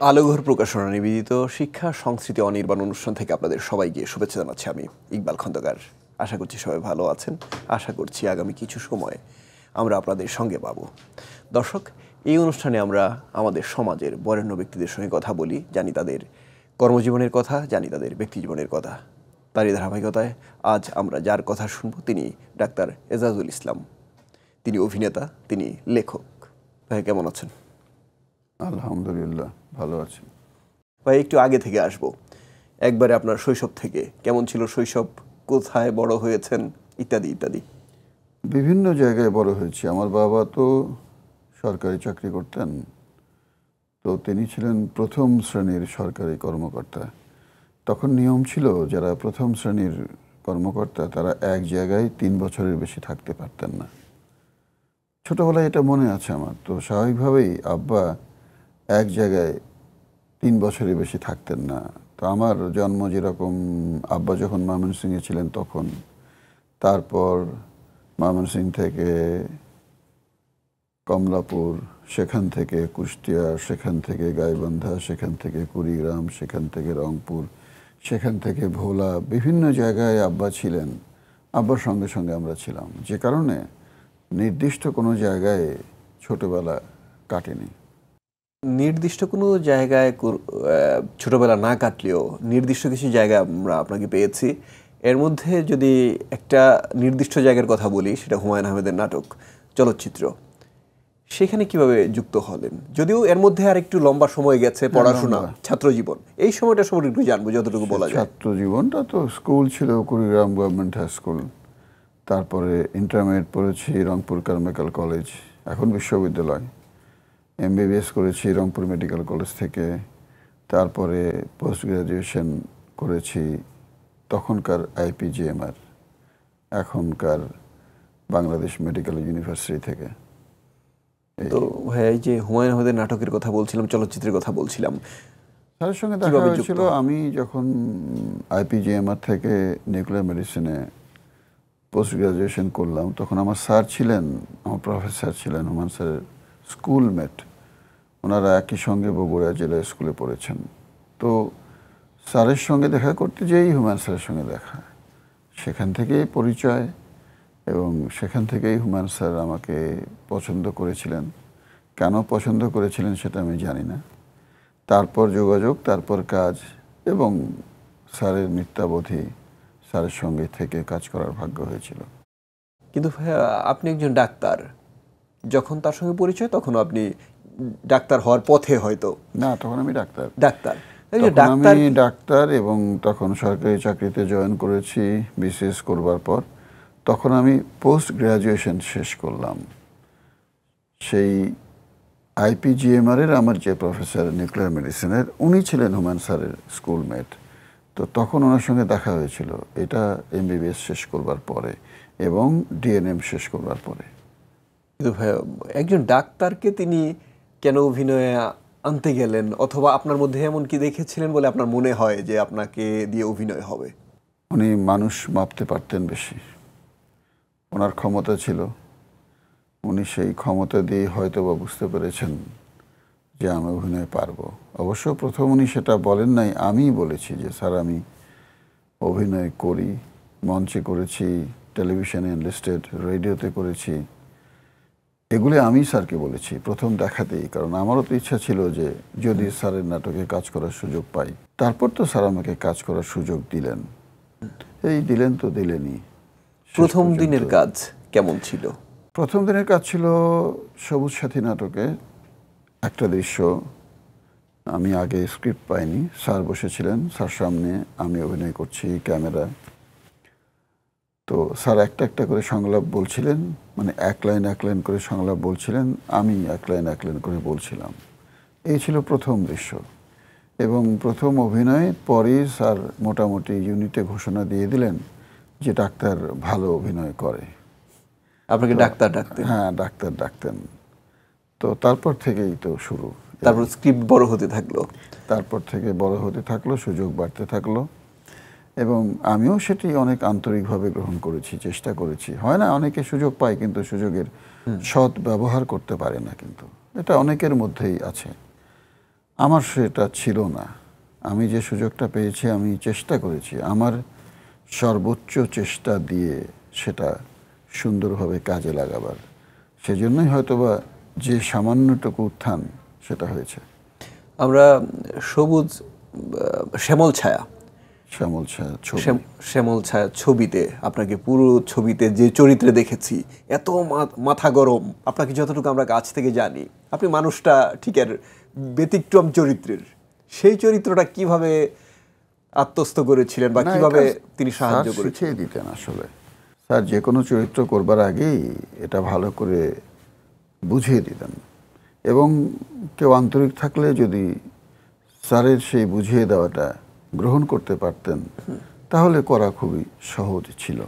আলোঘর প্রকাশনা নিবেদিত শিক্ষা সংস্কৃতি অনির্বাণ অনুষ্ঠান থেকে আপনাদের সবাইকে শুভেচ্ছা জানাচ্ছি। আমি ইকবাল খন্দকার। আশা করছি সবাই ভালো আছেন। আশা করছি আগামী কিছু সময় আমরা আপনাদের সঙ্গে পাবো। দর্শক, এই অনুষ্ঠানে আমরা আমাদের সমাজের বরেণ্য ব্যক্তিদের সঙ্গে কথা বলি, জানি তাদের কর্মজীবনের কথা, জানি তাদের ব্যক্তিজীবনের কথা। তারই ধারাবাহিকতায় আজ আমরা যার কথা শুনব তিনি ডাক্তার এজাজুল ইসলাম। তিনি অভিনেতা, তিনি লেখক। ভাই, কেমন আছেন? আলহামদুলিল্লাহ, ভালো আছি। ভাই, একটু আগে থেকে আসবো, একবারে আপনার শৈশব থেকে কেমন ছিল শৈশব, কোথায় বড় হয়েছেন, ইত্যাদি ইত্যাদি। বিভিন্ন জায়গায় বড় হয়েছি। আমার বাবা তো সরকারি চাকরি করতেন, তো তিনি ছিলেন প্রথম শ্রেণীর সরকারি কর্মকর্তা। তখন নিয়ম ছিল যারা প্রথম শ্রেণীর কর্মকর্তা তারা এক জায়গায় 3 বছরের বেশি থাকতে পারতেন না। ছোটবেলায় এটা মনে আছে আমার। তো স্বাভাবিকভাবেই আব্বা এক জায়গায় 3 বছরের বেশি থাকতেন না। তো আমার জন্ম যেরকম, আব্বা যখন ময়মনসিংহে ছিলেন তখন, তারপর ময়মনসিংহ থেকে কমলাপুর, সেখান থেকে কুষ্টিয়া, সেখান থেকে গাইবান্ধা, সেখান থেকে কুড়িগ্রাম, সেখান থেকে রংপুর, সেখান থেকে ভোলা, বিভিন্ন জায়গায় আব্বা ছিলেন। আব্বার সঙ্গে সঙ্গে আমরা ছিলাম, যে কারণে নির্দিষ্ট কোনো জায়গায় ছোটবেলা কাটেনি। নির্দিষ্ট কোনো জায়গায় ছোটবেলা না কাটলেও নির্দিষ্ট কিছু জায়গায় আমরা আপনাকে পেয়েছি। এর মধ্যে যদি একটা নির্দিষ্ট জায়গার কথা বলি, সেটা হুমায়ুন আহমেদের নাটক, চলচ্চিত্র। সেখানে কিভাবে যুক্ত হলেন? যদিও এর মধ্যে আর একটু লম্বা সময় গেছে, পড়াশোনা, ছাত্রজীবন, এই সময়টা সম্পর্কে একটু জানবো যতটুকু বলা যায়। ছাত্র জীবনটা তো স্কুল ছিল কুড়িগ্রাম গভর্নমেন্ট হাই স্কুল, তারপরে ইন্টারমিডিয়েট পড়েছি রংপুর কারমাইকেল কলেজ, এখন বিশ্ববিদ্যালয়। MBBS করেছি রংপুর মেডিকেল কলেজ থেকে। তারপরে পোস্ট গ্রাজুয়েশন করেছি তখনকার IPGMR, এখনকার বাংলাদেশ মেডিকেল ইউনিভার্সিটি থেকে। তো ভাই, এই যে হুমায়ুন আহমেদের নাটকের কথা বলছিলাম, চলচ্চিত্রের কথা বলছিলাম, স্যারের সঙ্গে দেখা হয়েছিল। আমি যখন IPGMR থেকে নিউক্লিয়ার মেডিসিনে পোস্ট গ্রাজুয়েশন করলাম, তখন আমার স্যার ছিলেন, আমার প্রফেসর ছিলেন হুমায়ুন স্যারের স্কুলমেট। ওনারা একই সঙ্গে বগুড়া জেলা স্কুলে পড়েছেন। তো স্যারের সঙ্গে দেখা করতে যেই হুমায়ুন স্যারের সঙ্গে দেখা, সেখান থেকেই পরিচয়, এবং সেখান থেকেই হুমায়ুন স্যার আমাকে পছন্দ করেছিলেন। কেন পছন্দ করেছিলেন সেটা আমি জানি না। তারপর যোগাযোগ, তারপর কাজ, এবং স্যারের মিথ্যাবোধি স্যারের সঙ্গে থেকে কাজ করার ভাগ্য হয়েছিল। কিন্তু ভাইয়া, আপনি একজন ডাক্তার, যখন তার সঙ্গে পরিচয় তখন আপনি ডাক্তার হওয়ার পথে হয়তো না, তখন আমি ডাক্তার। আমি ডাক্তার, এবং তখন সরকারি চাকরিতে জয়েন করেছি BCS করবার পর। তখন আমি পোস্ট গ্রাজুয়েশন শেষ করলাম। সেই IPGMR-এর আমার যে প্রফেসর নিউক্লিয়ার মেডিসিনের, উনি ছিলেন হুমায়ুন স্যারের স্কুলমেট। তো তখন ওনার সঙ্গে দেখা হয়েছিল, এটা MBBS শেষ করবার পরে এবং DNM শেষ করবার পরে। কিন্তু ভাইয়া, একজন ডাক্তারকে তিনি কেন অভিনয়ে আনতে গেলেন, অথবা আপনার মধ্যে এমন কি দেখেছিলেন বলে আপনার মনে হয় যে আপনাকে দিয়ে অভিনয় হবে? উনি মানুষ মাপতে পারতেন বেশি, ওনার ক্ষমতা ছিল। উনি সেই ক্ষমতা দিয়ে হয়তো বা বুঝতে পেরেছেন যে আমি অভিনয় পারবো। অবশ্য প্রথম উনি সেটা বলেন নাই, আমিই বলেছি যে স্যার আমি অভিনয় করি। মঞ্চে করেছি, টেলিভিশনে এনলিস্টেড, রেডিওতে করেছি। এগুলি আমি স্যারকে বলেছি প্রথম দেখাতেই, কারণ আমারও তো ইচ্ছা ছিল যে যদি স্যারের নাটকে কাজ করার সুযোগ পাই। তারপর তো স্যার আমাকে কাজ করার সুযোগ দিলেন। এই দিলেন তো দিলেনই। প্রথম দিনের কাজ কেমন ছিল? প্রথম দিনের কাজ ছিল সবুজ সাথী নাটকে একটা দৃশ্য। আমি আগে স্ক্রিপ্ট পাইনি, স্যার বসেছিলেন, স্যার সামনে আমি অভিনয় করছি, ক্যামেরা। তো স্যার একটা একটা করে সংলাপ বলছিলেন, মানে এক লাইন করে সংলাপ বলছিলেন, আমি এক লাইন করে বলছিলাম। এই ছিল প্রথম দৃশ্য। এবং প্রথম অভিনয়ের পরেই স্যার মোটামুটি ইউনিটে ঘোষণা দিয়ে দিলেন যে ডাক্তার ভালো অভিনয় করে। আপনাকে ডাক্তার ডাকতেন? হ্যাঁ, ডাক্তার ডাকতেন। তো তারপর থেকেই তো শুরু। তারপর স্ক্রিপ্ট বড় হতে থাকলো, তারপর থেকে বড় হতে থাকলো, সুযোগ বাড়তে থাকলো, এবং আমিও সেটি অনেক আন্তরিকভাবে গ্রহণ করেছি, চেষ্টা করেছি। হয় না, অনেকে সুযোগ পায় কিন্তু সুযোগের সৎ ব্যবহার করতে পারে না, কিন্তু এটা অনেকের মধ্যেই আছে। আমার সেটা ছিল না। আমি যে সুযোগটা পেয়েছি আমি চেষ্টা করেছি আমার সর্বোচ্চ চেষ্টা দিয়ে সেটা সুন্দরভাবে কাজে লাগাবার। সেজন্যই হয়তোবা যে সামান্যটুকু উত্থান সেটা হয়েছে। আমরা সবুজ শ্যামল ছায়া শ্যামল ছায়া ছবি, শ্যামল ছায়া ছবিতে আপনাকে পুরো ছবিতে যে চরিত্রে দেখেছি, এত মাথা গরম, আপনাকে যতটুকু আমরা কাছ থেকে জানি, আপনি মানুষটা ঠিক আর ব্যতিক্রম চরিত্রের। সেই চরিত্রটা কিভাবে আত্মস্থ করেছিলেন বা না, কিভাবে এটা তিনি সাহায্য স্যার করেছিলেন? শিখিয়ে দিতেন আসলে। স্যার যে কোনো চরিত্র করবার আগেই এটা ভালো করে বুঝিয়ে দিতেন, এবং কেউ আন্তরিক থাকলে যদি স্যারের সেই বুঝিয়ে দেওয়াটা গ্রহণ করতে পারতেন তাহলে করা খুবই সহজ ছিল।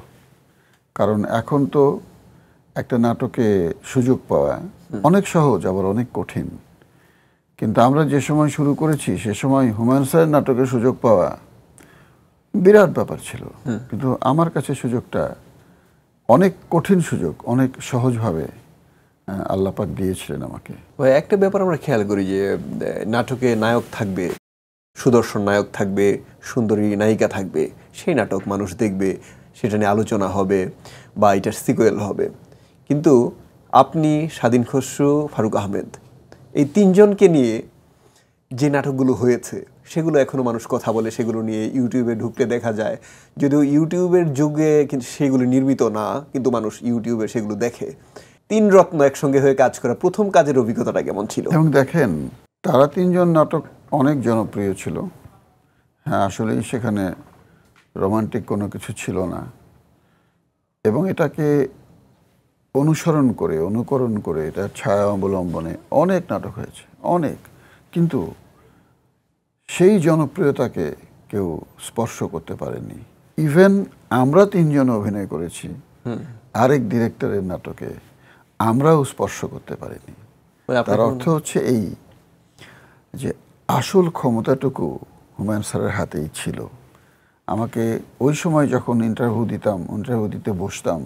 কারণ এখন তো একটা নাটকে সুযোগ পাওয়া অনেক সহজ আবার অনেক কঠিন। কিন্তু আমরা যে সময় শুরু করেছি সে সময় হুমায়ুন স্যারের নাটকে সুযোগ পাওয়া বিরাট ব্যাপার ছিল, কিন্তু আমার কাছে সুযোগটা অনেক কঠিন সুযোগ, অনেক সহজভাবে আল্লাহ পাক দিয়েছিলেন আমাকে। ভাই, একটা ব্যাপার আমরা খেয়াল করি যে নাটকে নায়ক থাকবে, সুদর্শন নায়ক থাকবে, সুন্দরী নায়িকা থাকবে, সেই নাটক মানুষ দেখবে, সেটা নিয়ে আলোচনা হবে বা এটার সিকুয়েল হবে। কিন্তু আপনি, স্বাধীন খসরু, ফারুক আহমেদ, এই তিনজনকে নিয়ে যে নাটকগুলো হয়েছে সেগুলো এখনও মানুষ কথা বলে, সেগুলো নিয়ে ইউটিউবে ঢুকলে দেখা যায়। যদিও ইউটিউবের যুগে কিন্তু সেগুলো নির্মিত না, কিন্তু মানুষ ইউটিউবে সেগুলো দেখে। তিন রত্ন একসঙ্গে হয়ে কাজ করা প্রথম কাজের অভিজ্ঞতাটা কেমন ছিল? এবং দেখেন, তারা তিনজন নাটক অনেক জনপ্রিয় ছিল। হ্যাঁ, আসলেই সেখানে রোমান্টিক কোনো কিছু ছিল না, এবং এটাকে অনুসরণ করে, অনুকরণ করে, এটা ছায়া অবলম্বনে অনেক নাটক হয়েছে, অনেক। কিন্তু সেই জনপ্রিয়তাকে কেউ স্পর্শ করতে পারেনি। ইভেন আমরা তিনজন অভিনয় করেছি আরেক ডিরেক্টরের নাটকে, আমরাও স্পর্শ করতে পারিনি। তার অর্থ হচ্ছে এই যে আসল ক্ষমতাটুকু হুমায়ুন স্যারের হাতেই ছিল। আমাকে ওই সময় যখন ইন্টারভিউ দিতে বসতাম,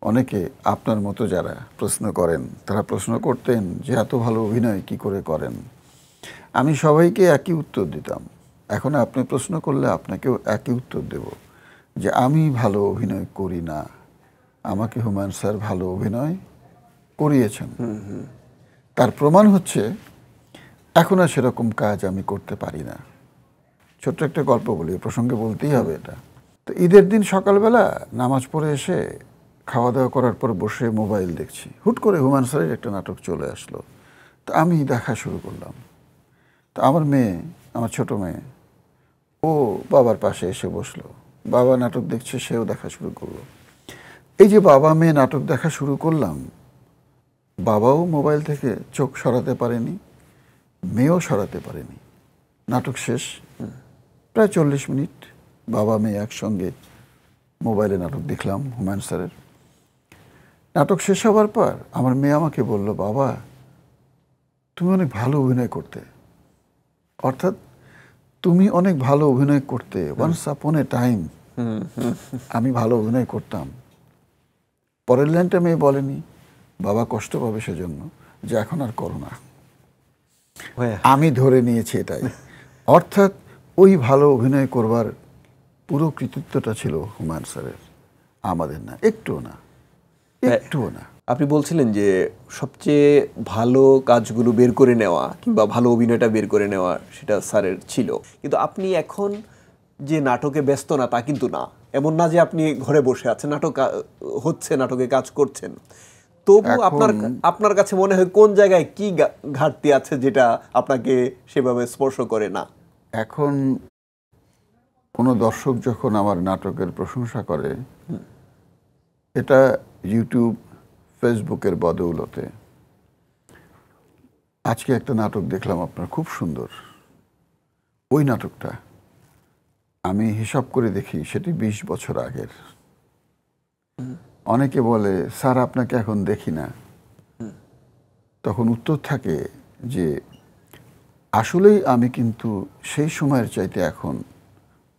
অনেকে আপনার মতো যারা প্রশ্ন করেন তারা প্রশ্ন করতেন যে এত ভালো অভিনয় কি করে করেন। আমি সবাইকে একই উত্তর দিতাম। এখন আপনি প্রশ্ন করলে আপনাকেও একই উত্তর দেব যে আমি ভালো অভিনয় করি না, আমাকে হুমায়ুন স্যার ভালো অভিনয় করিয়েছেন। তার প্রমাণ হচ্ছে এখন আর সেরকম কাজ আমি করতে পারি না। ছোট্ট একটা গল্প বলি, প্রসঙ্গে বলতেই হবে এটা। তো ঈদের দিন সকালবেলা নামাজ পড়ে এসে খাওয়া দাওয়া করার পর বসে মোবাইল দেখছি, হুট করে হুমায়ুন স্যারের একটা নাটক চলে আসলো। তো আমি দেখা শুরু করলাম। তো আমার মেয়ে, আমার ছোট মেয়ে, ও বাবার পাশে এসে বসলো। বাবা নাটক দেখছে, সেও দেখা শুরু করলো। এই যে বাবা মেয়ে নাটক দেখা শুরু করলাম, বাবাও মোবাইল থেকে চোখ সরাতে পারেনি, মেয়েও সরাতে পারেনি। নাটক শেষ, প্রায় 40 মিনিট বাবা মেয়ে একসঙ্গে মোবাইলে নাটক দেখলাম হুমায়ুন স্যারের। নাটক শেষ হবার পর আমার মেয়ে আমাকে বলল, বাবা তুমি অনেক ভালো অভিনয় করতে। অর্থাৎ তুমি অনেক ভালো অভিনয় করতে, ওয়ান্স আপন এ টাইম আমি ভালো অভিনয় করতাম। পরের লাইনটা মেয়ে বলেনি, বাবা কষ্ট পাবে সেজন্য, যে এখন আর করো না। আমি ধরে নিয়েছি এটাই। অর্থাৎ ওই ভালো অভিনয় করবার পুরো কৃতিত্বটা ছিল হুমায়ুন স্যারের, আমাদের না, একটুও না, একটুও না। আপনি বলছিলেন যে সবচেয়ে ভালো কাজগুলো বের করে নেওয়া কিংবা ভালো অভিনয়টা বের করে নেওয়া সেটা স্যারের ছিল। কিন্তু আপনি এখন যে নাটকে ব্যস্ত না তা কিন্তু না, এমন না যে আপনি ঘরে বসে আছেন, নাটক হচ্ছে, নাটকে কাজ করছেন। তবু আপনার কাছে মনে হয় কোন জায়গায় কি ঘাটতি আছে যেটা আপনাকে সেভাবে স্পর্শ করে না? এখন কোনো দর্শক যখন আমার নাটকের প্রশংসা করে, এটা ইউটিউব, ফেসবুকের বদৌলতে। আজকে একটা নাটক দেখলাম আপনার, খুব সুন্দর। ওই নাটকটা আমি হিসাব করে দেখি সেটি 20 বছর আগের। অনেকে বলে, স্যার আপনাকে এখন দেখি না। তখন উত্তর থাকে যে আসলেই আমি কিন্তু সেই সময়ের চাইতে এখন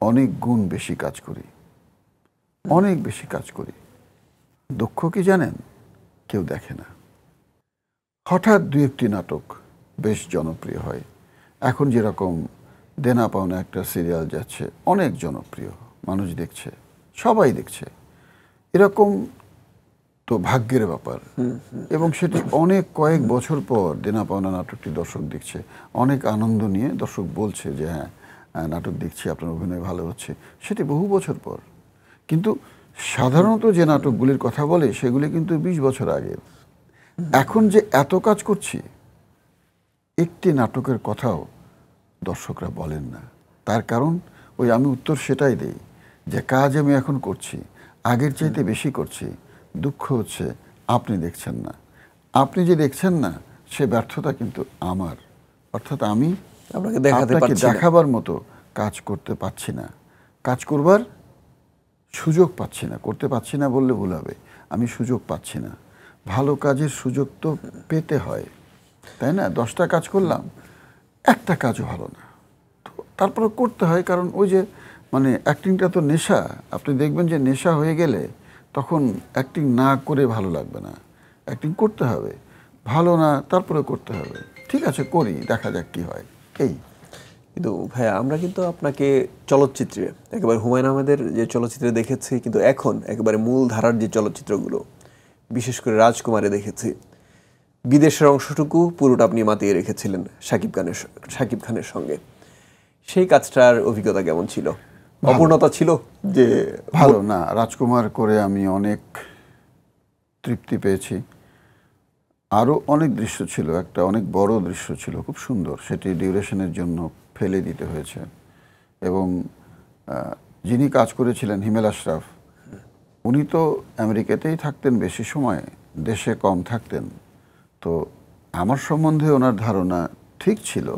অনেক গুণ বেশি কাজ করি, অনেক বেশি কাজ করি। দুঃখ কি জানেন? কেউ দেখে না। হঠাৎ 2-1টি নাটক বেশ জনপ্রিয় হয়, এখন যেরকম দেনা পাওনা একটা সিরিয়াল যাচ্ছে, অনেক জনপ্রিয়, মানুষ দেখছে, সবাই দেখছে, এরকম তো ভাগ্যের ব্যাপার। এবং সেটি অনেক কয়েক বছর পর দেনা পাওনা নাটকটি দর্শক দেখছে, অনেক আনন্দ নিয়ে দর্শক বলছে যে হ্যাঁ নাটক দেখছি, আপনার অভিনয় ভালো হচ্ছে, সেটি বহু বছর পর। কিন্তু সাধারণত যে নাটকগুলির কথা বলে সেগুলি কিন্তু 20 বছর আগের। এখন যে এত কাজ করছি, একটি নাটকের কথাও দর্শকরা বলেন না। তার কারণ ওই আমি উত্তর সেটাই দেই যে কাজ আমি এখন করছি, আগের চাইতে বেশি করছি, দুঃখ হচ্ছে আপনি দেখছেন না। আপনি যে দেখছেন না সে ব্যর্থতা কিন্তু আমার, অর্থাৎ আমি আপনাকে দেখাবার মতো কাজ করতে পারছি না, কাজ করবার সুযোগ পাচ্ছি না, করতে পারছি না বললে ভুল হবে, আমি সুযোগ পাচ্ছি না। ভালো কাজের সুযোগ তো পেতে হয়, তাই না? 10টা কাজ করলাম, একটা কাজও ভালো না, তো তারপরে করতে হয়, কারণ ওই যে মানে অ্যাক্টিংটা তো নেশা। আপনি দেখবেন যে নেশা হয়ে গেলে তখন অ্যাক্টিং না করে ভালো লাগবে না, অ্যাক্টিং করতে হবে, ভালো না তারপরে করতে হবে। ঠিক আছে করি, দেখা যাক কি হয়। এই কিন্তু ভাইয়া আমরা কিন্তু আপনাকে চলচ্চিত্রে একেবারে হুমায়ুন আহমেদের যে চলচ্চিত্রে দেখেছি, কিন্তু এখন একেবারে মূল ধারার যে চলচ্চিত্রগুলো, বিশেষ করে রাজকুমারে দেখেছি, বিদেশের অংশটুকু পুরোটা আপনি মাতিয়ে রেখেছিলেন শাকিব খানের সঙ্গে। সেই কাজটার অভিজ্ঞতা কেমন ছিল? অপূর্ণতা ছিল যে ভালো না, রাজকুমার করে আমি অনেক তৃপ্তি পেয়েছি। আরও অনেক দৃশ্য ছিল, একটা অনেক বড় দৃশ্য ছিল, খুব সুন্দর, সেটি ডিউরেশনের জন্য ফেলে দিতে হয়েছে। এবং যিনি কাজ করেছিলেন হিমেল আশরাফ, উনি তো আমেরিকাতেই থাকতেন বেশি সময়, দেশে কম থাকতেন। তো আমার সম্বন্ধে ওনার ধারণা ঠিক ছিল,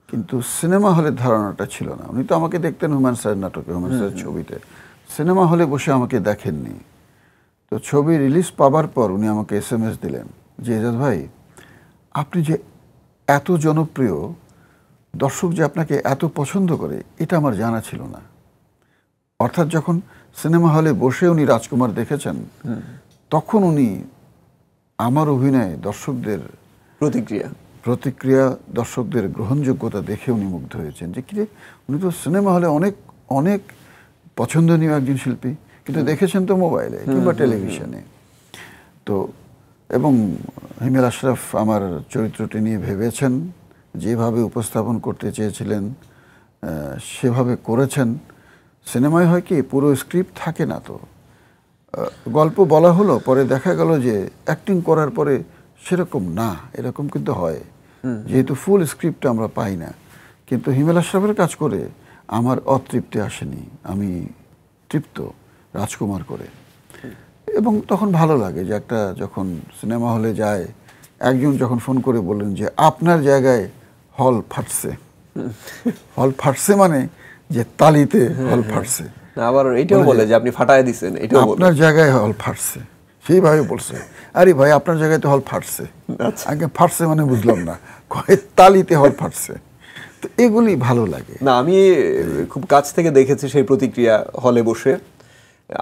কিন্তু সিনেমা হলের ধারণাটা ছিল না। উনি তো আমাকে দেখতেন হুমায়ুন স্যারের নাটকে, হুমায়ুন স্যারের ছবিতে, সিনেমা হলে বসে আমাকে দেখেননি। তো ছবি রিলিজ পাবার পর উনি আমাকে SMS দিলেন যে এজাজ ভাই, আপনি যে এত জনপ্রিয়, দর্শক যে আপনাকে এত পছন্দ করে, এটা আমার জানা ছিল না। অর্থাৎ যখন সিনেমা হলে বসে উনি রাজকুমার দেখেছেন, তখন উনি আমার অভিনয়ে দর্শকদের প্রতিক্রিয়া, দর্শকদের গ্রহণযোগ্যতা দেখে উনি মুগ্ধ হয়েছেন যে কিরে, উনি তো সিনেমা হলে অনেক অনেক পছন্দনীয় একজন শিল্পী, কিন্তু দেখেছেন তো মোবাইলে কিংবা টেলিভিশনে। তো এবং হিমেল আশরাফ আমার চরিত্রটি নিয়ে ভেবেছেন, যেভাবে উপস্থাপন করতে চেয়েছিলেন সেভাবে করেছেন। সিনেমায় হয় কি, পুরো স্ক্রিপ্ট থাকে না, তো গল্প বলা হলো, পরে দেখা গেল যে অ্যাক্টিং করার পরে সেরকম না, এরকম কিন্তু হয়, যেহেতু ফুল স্ক্রিপ্ট আমরা পাই না। কিন্তু হিমেল আশরাফের কাজ করে আমার অতৃপ্তি আসেনি, আমি তৃপ্ত রাজকুমার করে। এবং তখন ভালো লাগে যে একটা যখন সিনেমা হলে যায়, একজন যখন ফোন করে বললেন যে আপনার জায়গায় হল ফাটছে। হল ফাটছে মানে যে তালিতে হল ফাটছে, আবার এটাও বলে যে আপনি ফাটায় দিছেন, এটাও বলে আপনার জায়গায় হল ফাটছে, সেইভাবে বলছে। আরে ভাই, আপনার জায়গায় তো হল ফাটছে। আগে ফাটছে মানে বুঝলাম না, তালিতে হল ফাটছে। তো এগুলি ভালো লাগে। না, আমি খুব কাছ থেকে দেখেছি সেই প্রতিক্রিয়া হলে বসে।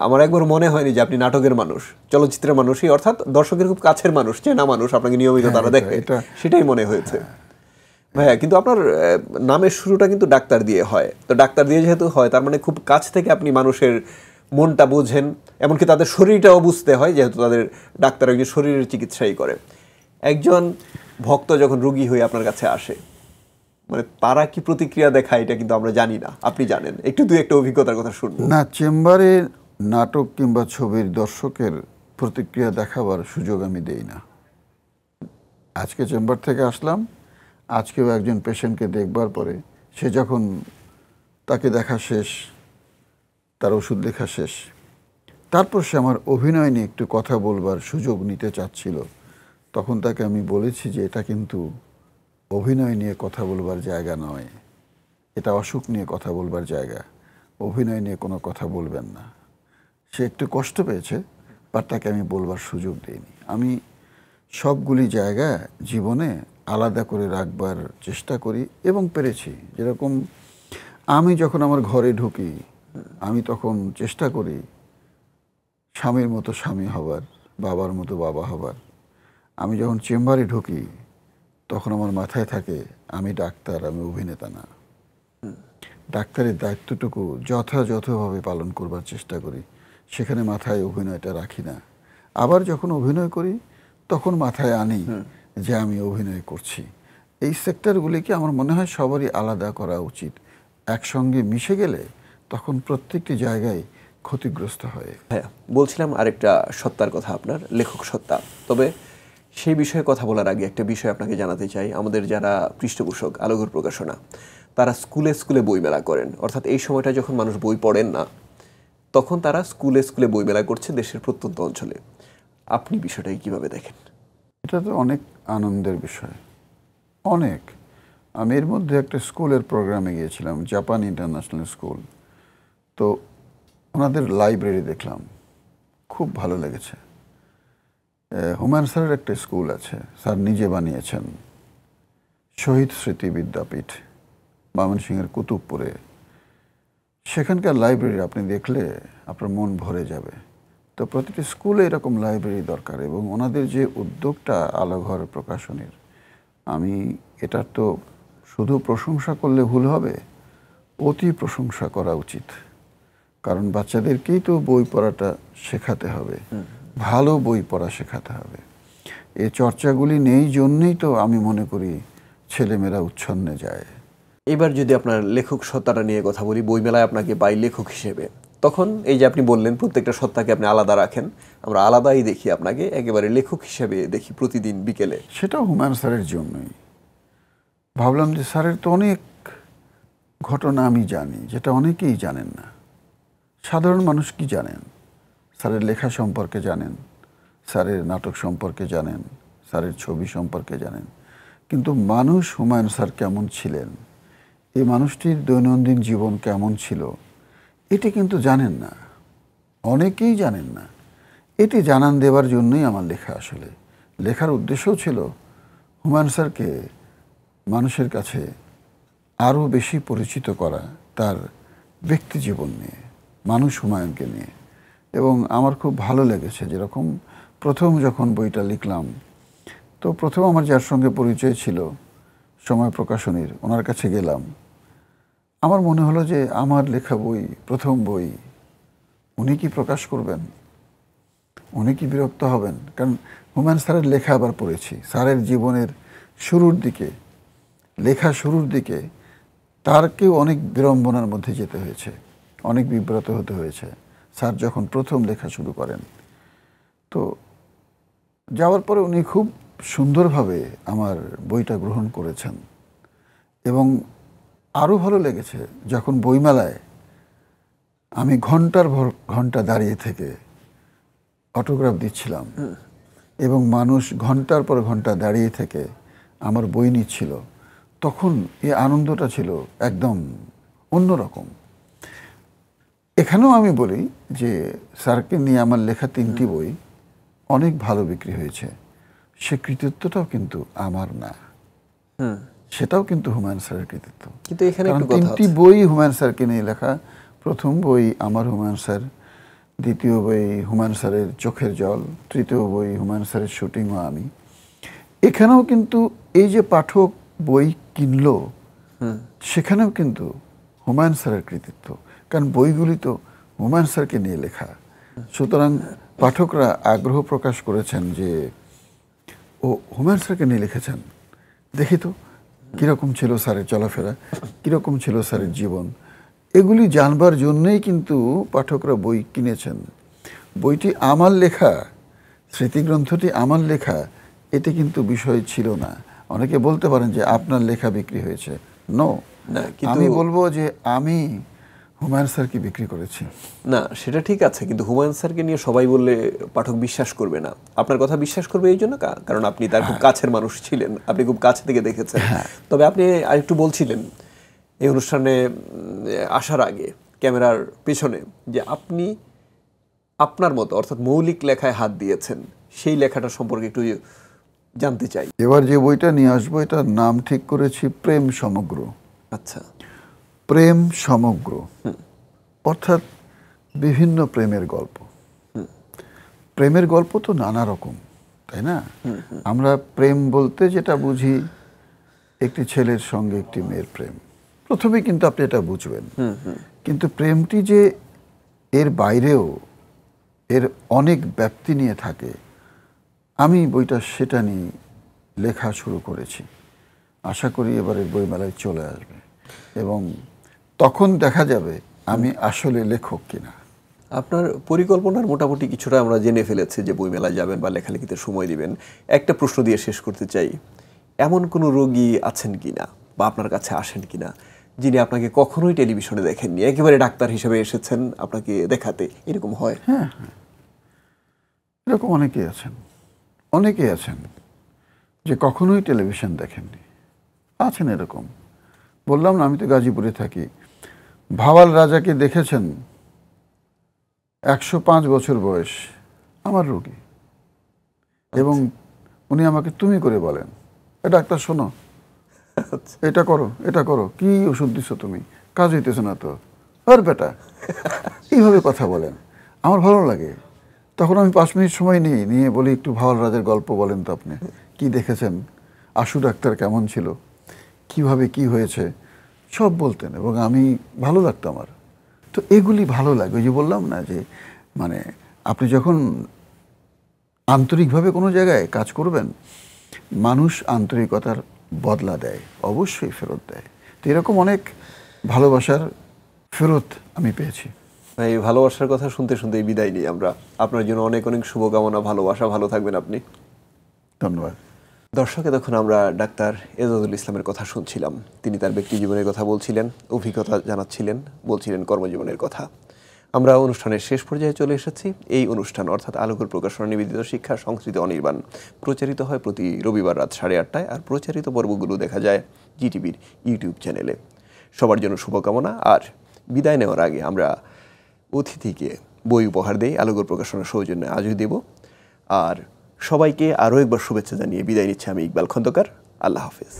আমার একবার মনে হয়নি যে আপনি নাটকের মানুষ, চলচ্চিত্রের মানুষই, অর্থাৎ দর্শকের খুব কাছের মানুষ, চেনা মানুষ, আপনাকে নিয়মিত তারা দেখে, সেটাই মনে হয়েছে। ভাইয়া, কিন্তু আপনার নামের শুরুটা কিন্তু ডাক্তার দিয়ে হয়, তো ডাক্তার দিয়ে যেহেতু হয়, তার মানে খুব কাছ থেকে আপনি মানুষের মনটা বোঝেন, এমনকি তাদের শরীরটাও বুঝতে হয়, যেহেতু তাদের ডাক্তার একজন শরীরের চিকিৎসাই করে। একজন ভক্ত যখন রোগী হয়ে আপনার কাছে আসে, মানে তারা কি প্রতিক্রিয়া দেখায় এটা কিন্তু আমরা জানি না, আপনি জানেন, একটু দুই একটা অভিজ্ঞতার কথা শুনবো। না, চেম্বারে নাটক কিংবা ছবির দর্শকের প্রতিক্রিয়া দেখাবার সুযোগ আমি দেই না। আজকে চেম্বার থেকে আসলাম, আজকেও একজন পেশেন্টকে দেখবার পরে সে যখন তাকে দেখা শেষ, তার ওষুধ লেখা শেষ, তারপর সে আমার অভিনয় নিয়ে একটু কথা বলবার সুযোগ নিতে চাচ্ছিল, তখন তাকে আমি বলেছি যে এটা কিন্তু অভিনয় নিয়ে কথা বলবার জায়গা নয়, এটা অসুখ নিয়ে কথা বলবার জায়গা, অভিনয় নিয়ে কোনো কথা বলবেন না। সে একটু কষ্ট পেয়েছে, বাট তাকে আমি বলবার সুযোগ দিইনি। আমি সবগুলি জায়গা জীবনে আলাদা করে রাখবার চেষ্টা করি এবং পেরেছি। যেরকম আমি যখন আমার ঘরে ঢুকি, আমি তখন চেষ্টা করি স্বামীর মতো স্বামী হবার, বাবার মতো বাবা হবার। আমি যখন চেম্বারে ঢুকি, তখন আমার মাথায় থাকে আমি ডাক্তার, আমি অভিনেতা না। ডাক্তারের দায়িত্বটুকু যথাযথভাবে পালন করবার চেষ্টা করি, সেখানে মাথায় অভিনয়টা রাখি না। আবার যখন অভিনয় করি তখন মাথায় আনি যে আমি অভিনয় করছি। এই সেক্টরগুলিকে আমার মনে হয় সবারই আলাদা করা উচিত। একসঙ্গে মিশে গেলে তখন প্রত্যেকটি জায়গায় ক্ষতিগ্রস্ত হয়। হ্যাঁ, বলছিলাম আরেকটা সত্তার কথা, আপনার লেখক সত্তা। তবে সেই বিষয়ে কথা বলার আগে একটা বিষয় আপনাকে জানাতে চাই। আমাদের যারা পৃষ্ঠপোষক আলোঘর প্রকাশনা, তারা স্কুলে স্কুলে বইমেলা করেন। অর্থাৎ এই সময়টা যখন মানুষ বই পড়েন না, তখন তারা স্কুলে স্কুলে বইমেলা করছে দেশের প্রত্যন্ত অঞ্চলে। আপনি বিষয়টাকে কিভাবে দেখেন? এটা তো অনেক আনন্দের বিষয়, অনেক। আমি এর মধ্যে একটা স্কুলের প্রোগ্রামে গিয়েছিলাম, জাপান ইন্টারন্যাশনাল স্কুল। তো ওনাদের লাইব্রেরি দেখলাম, খুব ভালো লেগেছে। হুমায়ুন স্যারের একটা স্কুল আছে, স্যার নিজে বানিয়েছেন, শহীদ স্মৃতি বিদ্যাপীঠ, ময়মনসিংহের কুতুবপুরে। সেখানকার লাইব্রেরি আপনি দেখলে আপনার মন ভরে যাবে। তো প্রতিটি স্কুলে এরকম লাইব্রেরি দরকার। এবং ওনাদের যে উদ্যোগটা আলোঘর প্রকাশনীর, আমি এটার তো শুধু প্রশংসা করলে ভুল হবে, অতি প্রশংসা করা উচিত। কারণ বাচ্চাদেরকেই তো বই পড়াটা শেখাতে হবে, ভালো বই পড়া শেখাতে হবে। এই চর্চাগুলি নেই জন্যই তো আমি মনে করি ছেলেমেয়েরা উচ্ছন্নে যায়। এবার যদি আপনার লেখক সত্তাটা নিয়ে কথা বলি, বইমেলায় আপনাকে পাই লেখক হিসেবে, তখন এই যে আপনি বললেন প্রত্যেকটা সত্তাকে আপনি আলাদা রাখেন, আমরা আলাদাই দেখি আপনাকে, একেবারে লেখক হিসেবে দেখি প্রতিদিন বিকেলে। সেটাও হুমায়ুন স্যারের জন্যই। ভাবলাম যে স্যারের তো অনেক ঘটনা আমি জানি, যেটা অনেকেই জানেন না। সাধারণ মানুষ কি জানেন? স্যারের লেখা সম্পর্কে জানেন, স্যারের নাটক সম্পর্কে জানেন, স্যারের ছবি সম্পর্কে জানেন, কিন্তু মানুষ হুমায়ুন স্যার কেমন ছিলেন, এই মানুষটির দৈনন্দিন জীবন কেমন ছিল, এটি কিন্তু জানেন না, অনেকেই জানেন না। এটি জানান দেওয়ার জন্যই আমার লেখা। আসলে লেখার উদ্দেশ্যও ছিল হুমায়ুন স্যারকে মানুষের কাছে আরও বেশি পরিচিত করা, তার ব্যক্তি জীবন নিয়ে, মানুষ হুমায়ুনকে নিয়ে। এবং আমার খুব ভালো লেগেছে, যেরকম প্রথম যখন বইটা লিখলাম, তো প্রথম আমার যার সঙ্গে পরিচয় ছিল সময় প্রকাশনীর, ওনার কাছে গেলাম। আমার মনে হলো যে আমার লেখা বই, প্রথম বই, উনি কি প্রকাশ করবেন? উনি কি বিরক্ত হবেন? কারণ হুমায়ুন স্যারের লেখা আবার পড়েছি, স্যারের জীবনের শুরুর দিকে, লেখা শুরুর দিকে তারকেও অনেক বিড়ম্বনার মধ্যে যেতে হয়েছে, অনেক বিব্রত হতে হয়েছে স্যার যখন প্রথম লেখা শুরু করেন। তো যাওয়ার পরে উনি খুব সুন্দরভাবে আমার বইটা গ্রহণ করেছেন। এবং আরও ভালো লেগেছে যখন বইমেলায় আমি ঘন্টার পর ঘন্টা দাঁড়িয়ে থেকে অটোগ্রাফ দিচ্ছিলাম এবং মানুষ ঘন্টার পর ঘন্টা দাঁড়িয়ে থেকে আমার বই নিচ্ছিল, তখন এই আনন্দটা ছিল একদম অন্যরকম। এখানেও আমি বলি যে স্যারকে নিয়ে আমার লেখা 3টি বই অনেক ভালো বিক্রি হয়েছে, সে কৃতিত্বটাও কিন্তু আমার না, সেটাও কিন্তু হুমায়ুন স্যারের কৃতিত্ব। কিন্তু এখানে কারণ একটু কথা 3টি বই হুমায়ুন স্যারকে নিয়ে লেখা। প্রথম বই আমার হুমায়ুন স্যার, দ্বিতীয় বই হুমায়ুন স্যারের চোখের জল, তৃতীয় বই হুমায়ুন স্যারের শুটিং ও আমি। এখানেও কিন্তু এই যে পাঠক বই কিনলো, সেখানেও কিন্তু হুমায়ুন স্যারের কৃতিত্ব, কারণ বইগুলি তো হুমায়ুন স্যারকে নিয়ে লেখা। সুতরাং পাঠকরা আগ্রহ প্রকাশ করেছেন যে ও হুমায়ুন স্যারকে নিয়ে লিখেছেন, দেখি তো কীরকম ছিল স্যারের চলাফেরা, কীরকম ছিল স্যারের জীবন, এগুলি জানবার জন্যই কিন্তু পাঠকরা বই কিনেছেন। বইটি আমার লেখা, স্মৃতিগ্রন্থটি আমার লেখা, এটি কিন্তু বিষয় ছিল না। অনেকে বলতে পারেন যে আপনার লেখা বিক্রি হয়েছে, নো, আমি বলবো যে আমি হুমায়ুন স্যারকে বিক্রি করেছি। না, সেটা ঠিক আছে, কিন্তু হুমায়ুন স্যারকে নিয়ে সবাই বললে পাঠক বিশ্বাস করবে না। আপনার কথা বিশ্বাস করবে এই জন্য কারণ আপনি তার খুব কাছের মানুষ ছিলেন, আপনি খুব কাছে থেকে দেখেছেন। তবে আপনি আরেকটু বলছিলেন এই অনুষ্ঠানে আসার আগে ক্যামেরার পেছনে যে আপনি আপনার মতো অর্থাৎ মৌলিক লেখায় হাত দিয়েছেন, সেই লেখাটা সম্পর্কে একটু জানতে চাই। এবার যে বইটা নিয়ে আসবো এটার নাম ঠিক করেছি প্রেম সমগ্র। আচ্ছা, প্রেম সমগ্র অর্থাৎ বিভিন্ন প্রেমের গল্প। প্রেমের গল্প তো নানা রকম, তাই না? আমরা প্রেম বলতে যেটা বুঝি একটি ছেলের সঙ্গে একটি মেয়ের প্রেম। প্রথমে কিন্তু আপনি এটা বুঝবেন, কিন্তু প্রেমটি যে এর বাইরেও এর অনেক ব্যাপ্তি নিয়ে থাকে, আমি বইটা সেটা নিয়ে লেখা শুরু করেছি। আশা করি এবারের বইমেলায় চলে আসবে এবং তখন দেখা যাবে আমি আসলে লেখক কিনা। আপনার পরিকল্পনার মোটামুটি কিছুটা আমরা জেনে ফেলেছি যে বইমেলায় যাবেন বা লেখালেখিতে সময় দিবেন। একটা প্রশ্ন দিয়ে শেষ করতে চাই, এমন কোনো রোগী আছেন কিনা বা আপনার কাছে আসেন কিনা যিনি আপনাকে কখনোই টেলিভিশনে দেখেননি, একেবারে ডাক্তার হিসেবে এসেছেন আপনাকে দেখাতে, এরকম হয়? হ্যাঁ, এরকম অনেকেই আছেন যে কখনোই টেলিভিশন দেখেননি, আছেন এরকম। বললাম না, আমি তো গাজীপুরে থাকি। ভাওয়াল রাজাকে দেখেছেন, 105 বছর বয়স, আমার রোগী, এবং উনি আমাকে তুমি করে বলেন, ডাক্তার শোনো, এটা করো, এটা করো, কি ওষুধ দিছো তুমি, কাজ হইতেছে না তো, আর বেটা, এইভাবে কথা বলেন। আমার ভালো লাগে। তখন আমি 5 মিনিট সময় নিয়ে বলি, একটু ভাওয়াল রাজার গল্প বলেন তো, আপনি কি দেখেছেন, আশু ডাক্তার কেমন ছিল, কিভাবে কি হয়েছে, সব বলতেন এবং আমি ভালো লাগতো আমার। তো এগুলি ভালো লাগে। ওই যে বললাম না যে মানে আপনি যখন আন্তরিকভাবে কোনো জায়গায় কাজ করবেন, মানুষ আন্তরিকতার বদলা দেয়, অবশ্যই ফেরত দেয়। তো এরকম অনেক ভালোবাসার ফেরত আমি পেয়েছি। এই ভালোবাসার কথা শুনতে শুনতেই বিদায় নিই আমরা। আপনার জন্য অনেক অনেক শুভকামনা, ভালোবাসা, ভালো থাকবেন আপনি। ধন্যবাদ। দর্শক, এতক্ষণ আমরা ডাক্তার এজাজুল ইসলামের কথা শুনছিলাম। তিনি তার ব্যক্তি জীবনের কথা বলছিলেন, অভিজ্ঞতা জানাচ্ছিলেন, বলছিলেন কর্মজীবনের কথা। আমরা অনুষ্ঠানের শেষ পর্যায়ে চলে এসেছি। এই অনুষ্ঠান অর্থাৎ আলোকের প্রকাশনা নিবেদিত শিক্ষা সংস্কৃতি অনির্বাণ প্রচারিত হয় প্রতি রবিবার রাত 8:30টায়, আর প্রচারিত পর্বগুলো দেখা যায় জিটিভির ইউটিউব চ্যানেলে। সবার জন্য শুভকামনা। আর বিদায় নেওয়ার আগে আমরা অতিথিকে বই উপহার দেই আলোকের প্রকাশনার সৌজন্যে, আজই দেব। আর সবাইকে আরও একবার শুভেচ্ছা জানিয়ে বিদায় নিচ্ছি আমি ইকবাল খন্দকার। আল্লাহ হাফেজ।